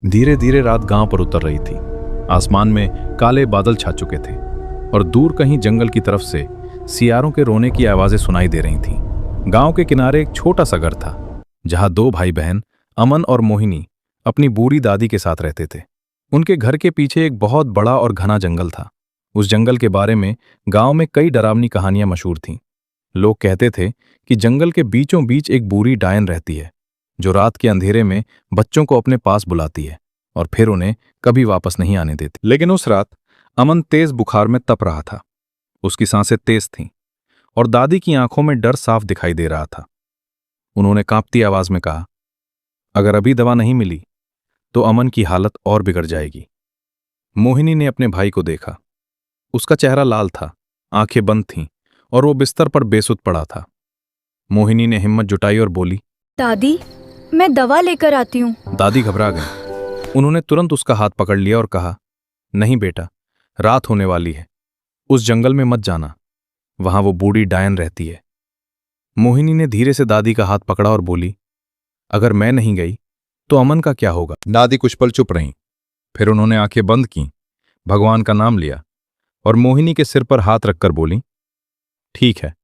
धीरे धीरे रात गांव पर उतर रही थी। आसमान में काले बादल छा चुके थे और दूर कहीं जंगल की तरफ से सियारों के रोने की आवाजें सुनाई दे रही थीं। गांव के किनारे एक छोटा सा घर था जहां दो भाई बहन अमन और मोहिनी अपनी बूढ़ी दादी के साथ रहते थे। उनके घर के पीछे एक बहुत बड़ा और घना जंगल था। उस जंगल के बारे में गांव में कई डरावनी कहानियां मशहूर थीं। लोग कहते थे कि जंगल के बीचों बीच एक बूढ़ी डायन रहती है जो रात के अंधेरे में बच्चों को अपने पास बुलाती है और फिर उन्हें कभी वापस नहीं आने देती। लेकिन उस रात अमन तेज बुखार में तप रहा था। उसकी सांसें तेज थीं और दादी की आंखों में डर साफ दिखाई दे रहा था। उन्होंने कांपती आवाज में कहा, अगर अभी दवा नहीं मिली तो अमन की हालत और बिगड़ जाएगी। मोहिनी ने अपने भाई को देखा। उसका चेहरा लाल था, आंखें बंद थीं और वो बिस्तर पर बेसुध पड़ा था। मोहिनी ने हिम्मत जुटाई और बोली, दादी, मैं दवा लेकर आती हूँ। दादी घबरा गई। उन्होंने तुरंत उसका हाथ पकड़ लिया और कहा, नहीं बेटा, रात होने वाली है, उस जंगल में मत जाना, वहां वो बूढ़ी डायन रहती है। मोहिनी ने धीरे से दादी का हाथ पकड़ा और बोली, अगर मैं नहीं गई तो अमन का क्या होगा। दादी कुछ पल चुप रहीं, फिर उन्होंने आंखें बंद की, भगवान का नाम लिया और मोहिनी के सिर पर हाथ रखकर बोली, ठीक है,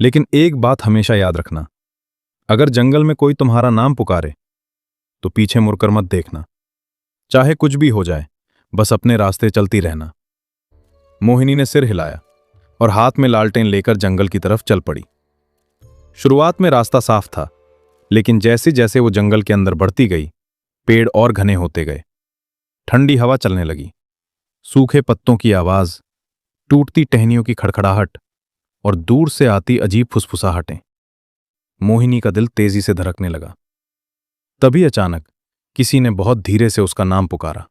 लेकिन एक बात हमेशा याद रखना, अगर जंगल में कोई तुम्हारा नाम पुकारे तो पीछे मुड़कर मत देखना, चाहे कुछ भी हो जाए, बस अपने रास्ते चलती रहना। मोहिनी ने सिर हिलाया और हाथ में लालटेन लेकर जंगल की तरफ चल पड़ी। शुरुआत में रास्ता साफ था, लेकिन जैसे जैसे वो जंगल के अंदर बढ़ती गई, पेड़ और घने होते गए। ठंडी हवा चलने लगी, सूखे पत्तों की आवाज, टूटती टहनियों की खड़खड़ाहट और दूर से आती अजीब फुसफुसाहटें। मोहिनी का दिल तेजी से धड़कने लगा। तभी अचानक किसी ने बहुत धीरे से उसका नाम पुकारा,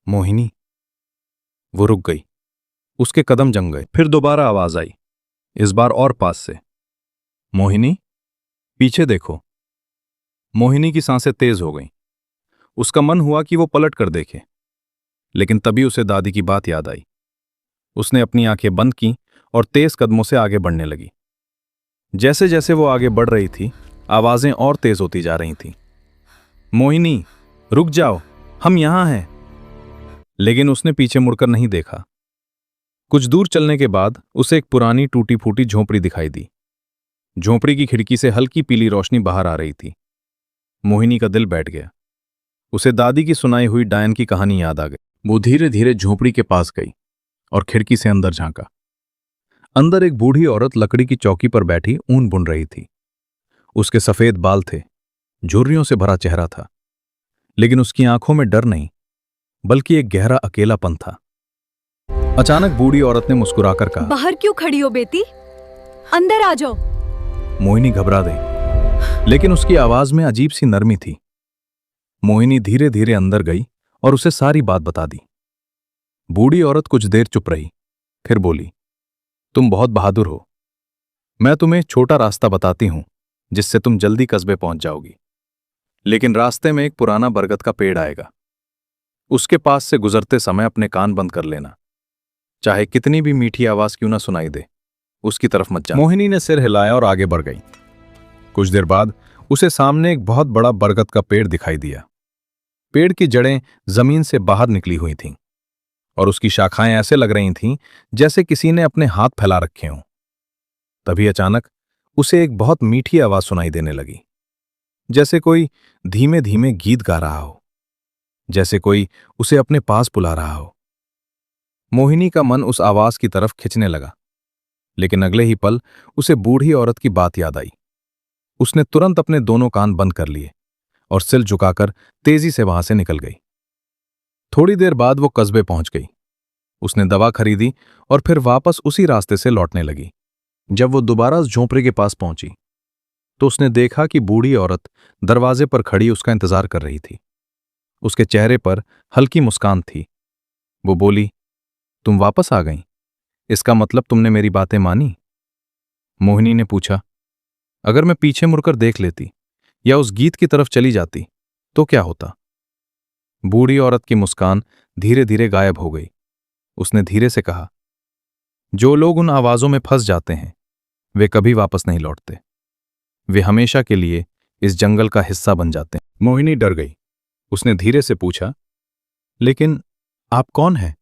मोहिनी। वो रुक गई, उसके कदम जम गए। फिर दोबारा आवाज आई, इस बार और पास से, मोहिनी, पीछे देखो। मोहिनी की सांसें तेज हो गईं। उसका मन हुआ कि वो पलट कर देखे, लेकिन तभी उसे दादी की बात याद आई। उसने अपनी आंखें बंद की और तेज कदमों से आगे बढ़ने लगी। जैसे जैसे वो आगे बढ़ रही थी, आवाजें और तेज होती जा रही थीं। मोहिनी, रुक जाओ, हम यहां हैं। लेकिन उसने पीछे मुड़कर नहीं देखा। कुछ दूर चलने के बाद उसे एक पुरानी टूटी फूटी झोंपड़ी दिखाई दी। झोंपड़ी की खिड़की से हल्की पीली रोशनी बाहर आ रही थी। मोहिनी का दिल बैठ गया। उसे दादी की सुनाई हुई डायन की कहानी याद आ गई। वो धीरे धीरे झोंपड़ी के पास गई और खिड़की से अंदर झांका। अंदर एक बूढ़ी औरत लकड़ी की चौकी पर बैठी ऊन बुन रही थी। उसके सफेद बाल थे, झुर्रियों से भरा चेहरा था, लेकिन उसकी आंखों में डर नहीं, बल्कि एक गहरा अकेलापन था। अचानक बूढ़ी औरत ने मुस्कुराकर कहा, बाहर क्यों खड़ी हो बेटी, अंदर आ जाओ। मोहिनी घबरा गई, लेकिन उसकी आवाज में अजीब सी नरमी थी। मोहिनी धीरे धीरे अंदर गई और उसे सारी बात बता दी। बूढ़ी औरत कुछ देर चुप रही, फिर बोली, तुम बहुत बहादुर हो। मैं तुम्हें छोटा रास्ता बताती हूं जिससे तुम जल्दी कस्बे पहुंच जाओगी। लेकिन रास्ते में एक पुराना बरगद का पेड़ आएगा। उसके पास से गुजरते समय अपने कान बंद कर लेना, चाहे कितनी भी मीठी आवाज क्यों ना सुनाई दे, उसकी तरफ मत जाना। मोहिनी ने सिर हिलाया और आगे बढ़ गई। कुछ देर बाद उसे सामने एक बहुत बड़ा बरगद का पेड़ दिखाई दिया। पेड़ की जड़ें जमीन से बाहर निकली हुई थीं और उसकी शाखाएं ऐसे लग रही थीं जैसे किसी ने अपने हाथ फैला रखे हों। तभी अचानक उसे एक बहुत मीठी आवाज सुनाई देने लगी, जैसे कोई धीमे धीमे गीत गा रहा हो, जैसे कोई उसे अपने पास बुला रहा हो। मोहिनी का मन उस आवाज की तरफ खिंचने लगा, लेकिन अगले ही पल उसे बूढ़ी औरत की बात याद आई। उसने तुरंत अपने दोनों कान बंद कर लिए और सिर झुकाकर तेजी से वहां से निकल गई। थोड़ी देर बाद वो कस्बे पहुंच गई। उसने दवा खरीदी और फिर वापस उसी रास्ते से लौटने लगी। जब वो दोबारा उस झोंपड़ी के पास पहुंची तो उसने देखा कि बूढ़ी औरत दरवाजे पर खड़ी उसका इंतजार कर रही थी। उसके चेहरे पर हल्की मुस्कान थी। वो बोली, तुम वापस आ गईं, इसका मतलब तुमने मेरी बातें मानी। मोहिनी ने पूछा, अगर मैं पीछे मुड़कर देख लेती या उस गीत की तरफ चली जाती तो क्या होता। बूढ़ी औरत की मुस्कान धीरे धीरे गायब हो गई। उसने धीरे से कहा, जो लोग उन आवाजों में फंस जाते हैं वे कभी वापस नहीं लौटते। वे हमेशा के लिए इस जंगल का हिस्सा बन जाते हैं। मोहिनी डर गई। उसने धीरे से पूछा, लेकिन आप कौन हैं?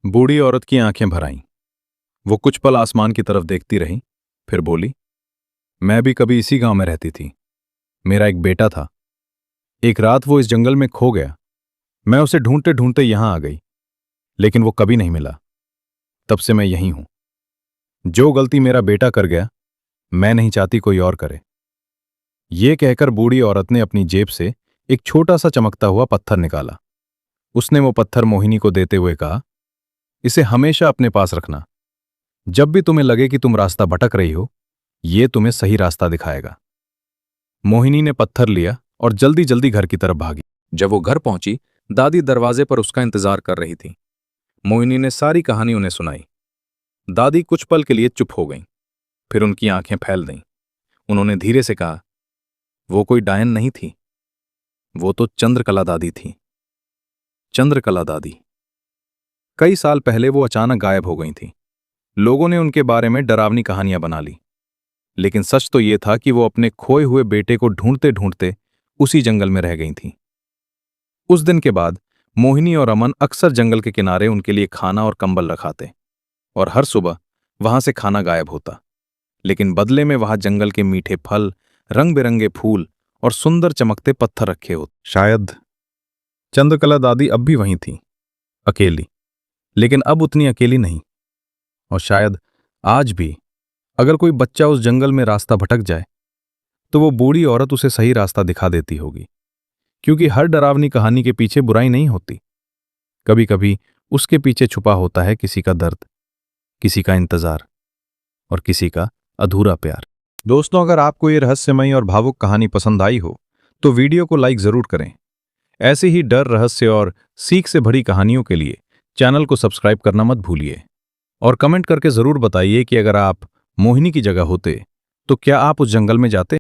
बूढ़ी औरत की आंखें भर आईं। वो कुछ पल आसमान की तरफ देखती रही, फिर बोली, मैं भी कभी इसी गांव में रहती थी। मेरा एक बेटा था। एक रात वो इस जंगल में खो गया। मैं उसे ढूंढते ढूंढते यहां आ गई, लेकिन वो कभी नहीं मिला। तब से मैं यहीं हूं। जो गलती मेरा बेटा कर गया, मैं नहीं चाहती कोई और करे। ये कहकर बूढ़ी औरत ने अपनी जेब से एक छोटा सा चमकता हुआ पत्थर निकाला। उसने वो पत्थर मोहिनी को देते हुए कहा, इसे हमेशा अपने पास रखना। जब भी तुम्हें लगे कि तुम रास्ता भटक रही हो, ये तुम्हें सही रास्ता दिखाएगा। मोहिनी ने पत्थर लिया और जल्दी जल्दी घर की तरफ भागी। जब वो घर पहुंची, दादी दरवाजे पर उसका इंतजार कर रही थी। मोहिनी ने सारी कहानी उन्हें सुनाई। दादी कुछ पल के लिए चुप हो गईं, फिर उनकी आंखें फैल गईं। उन्होंने धीरे से कहा, वो कोई डायन नहीं थी, वो तो चंद्रकला दादी थी। चंद्रकला दादी। कई साल पहले वो अचानक गायब हो गई थी। लोगों ने उनके बारे में डरावनी कहानियां बना ली, लेकिन सच तो ये था कि वो अपने खोए हुए बेटे को ढूंढते ढूंढते उसी जंगल में रह गई थीं। उस दिन के बाद मोहिनी और अमन अक्सर जंगल के किनारे उनके लिए खाना और कंबल रखाते, और हर सुबह वहां से खाना गायब होता, लेकिन बदले में वहां जंगल के मीठे फल, रंग बिरंगे फूल और सुंदर चमकते पत्थर रखे होते। शायद चंद्रकला दादी अब भी वहीं थी, अकेली, लेकिन अब उतनी अकेली नहीं। और शायद आज भी अगर कोई बच्चा उस जंगल में रास्ता भटक जाए, तो वो बूढ़ी औरत उसे सही रास्ता दिखा देती होगी, क्योंकि हर डरावनी कहानी के पीछे बुराई नहीं होती। कभी कभी उसके पीछे छुपा होता है किसी का दर्द, किसी का इंतजार और किसी का अधूरा प्यार। दोस्तों, अगर आपको ये रहस्यमयी और भावुक कहानी पसंद आई हो, तो वीडियो को लाइक जरूर करें। ऐसे ही डर, रहस्य और सीख से भरी कहानियों के लिए चैनल को सब्सक्राइब करना मत भूलिए। और कमेंट करके जरूर बताइए कि अगर आप मोहिनी की जगह होते, तो क्या आप उस जंगल में जाते?